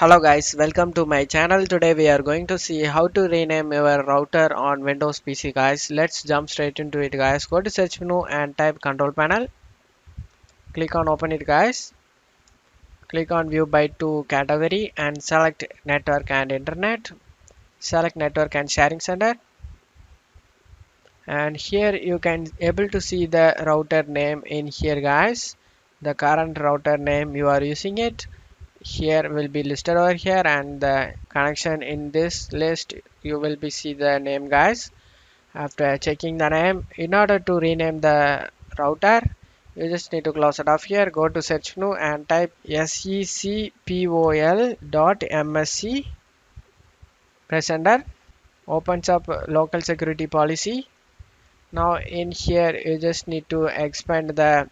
Hello guys, welcome to my channel. Today we are going to see how to rename your router on Windows PC guys. Let's jump straight into it guys. Go to search menu and type control panel. Click on open it guys. Click on view by to category and select network and internet. Select network and sharing center. And here you can able to see the router name in here guys. The current router name you are using it. Here will be listed over here, and the connection in this list you will be see the name guys. After checking the name, in order to rename the router, you just need to close it off here. Go to search menu and type secpol.msc. Press enter. Opens up local security policy. Now in here you just need to expand the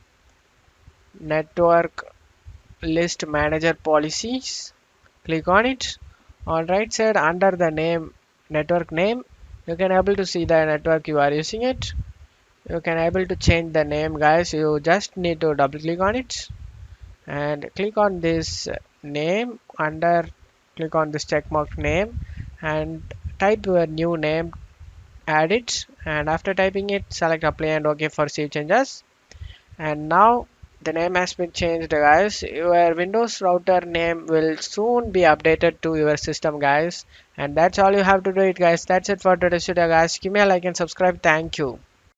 network list manager policies. Click on it. On right side under the name network name, you can able to see the network you are using it. You can able to change the name guys. You just need to double click on it and click on this name. Under click on this check mark name and type your new name, add it, and after typing it select apply and OK for save changes. And now the name has been changed guys. Your Windows router name will soon be updated to your system guys. And that's all you have to do it guys. That's it for today's video guys. Give me a like and subscribe. Thank you.